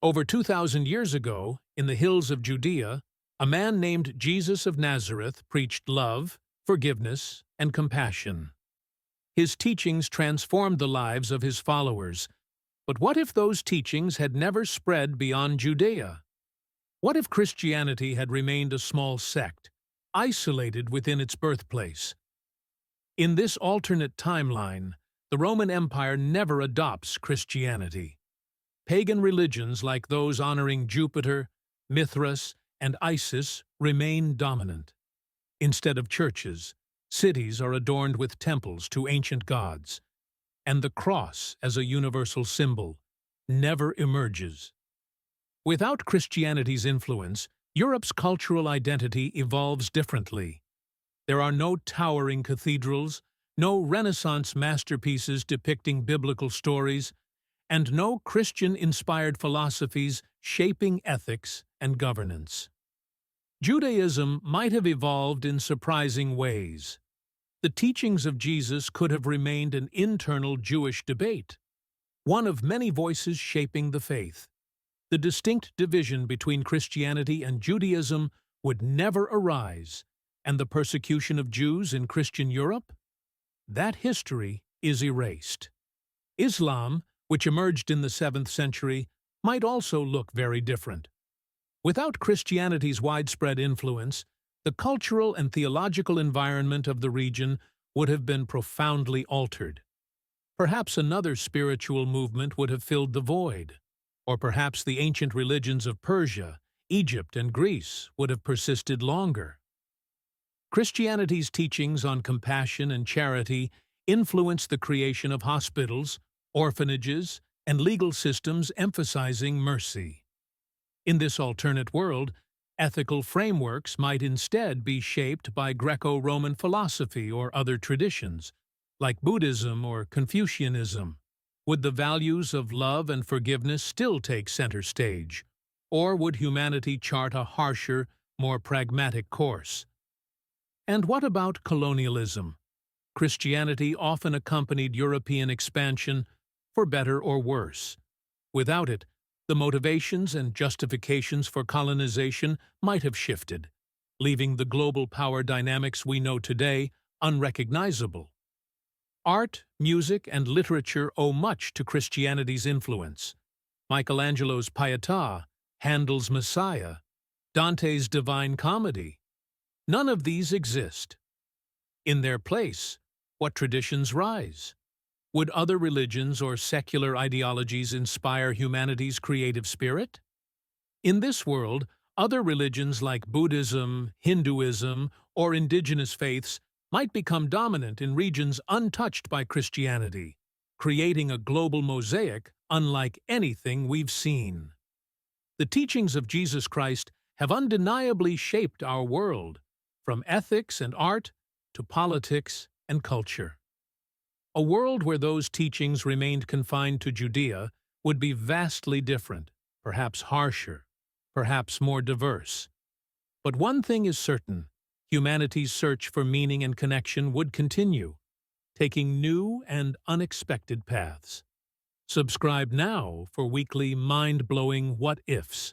Over 2,000 years ago, in the hills of Judea, a man named Jesus of Nazareth preached love, forgiveness, and compassion. His teachings transformed the lives of his followers. But what if those teachings had never spread beyond Judea? What if Christianity had remained a small sect, isolated within its birthplace? In this alternate timeline, the Roman Empire never adopts Christianity. Pagan religions like those honoring Jupiter, Mithras, and Isis remain dominant. Instead of churches, cities are adorned with temples to ancient gods, and the cross as a universal symbol never emerges. Without Christianity's influence, Europe's cultural identity evolves differently. There are no towering cathedrals, no Renaissance masterpieces depicting biblical stories, and no Christian-inspired philosophies shaping ethics and governance. Judaism might have evolved in surprising ways. The teachings of Jesus could have remained an internal Jewish debate, one of many voices shaping the faith. The distinct division between Christianity and Judaism would never arise, and the persecution of Jews in Christian Europe? That history is erased. Islam, which emerged in the 7th century, might also look very different. Without Christianity's widespread influence, the cultural and theological environment of the region would have been profoundly altered. Perhaps another spiritual movement would have filled the void, or perhaps the ancient religions of Persia, Egypt, and Greece would have persisted longer. Christianity's teachings on compassion and charity influenced the creation of hospitals, orphanages, and legal systems emphasizing mercy. In this alternate world, ethical frameworks might instead be shaped by Greco-Roman philosophy or other traditions, like Buddhism or Confucianism. Would the values of love and forgiveness still take center stage, or would humanity chart a harsher, more pragmatic course? And what about colonialism? Christianity often accompanied European expansion, for better or worse. Without it, the motivations and justifications for colonization might have shifted, leaving the global power dynamics we know today unrecognizable. Art, music, and literature owe much to Christianity's influence. Michelangelo's Pietà, Handel's Messiah, Dante's Divine Comedy. None of these exist. In their place, what traditions rise? Would other religions or secular ideologies inspire humanity's creative spirit? In this world, other religions like Buddhism, Hinduism, or indigenous faiths might become dominant in regions untouched by Christianity, creating a global mosaic unlike anything we've seen. The teachings of Jesus Christ have undeniably shaped our world, from ethics and art to politics and culture. A world where those teachings remained confined to Judea would be vastly different, perhaps harsher, perhaps more diverse. But one thing is certain: humanity's search for meaning and connection would continue, taking new and unexpected paths. Subscribe now for weekly mind-blowing what-ifs.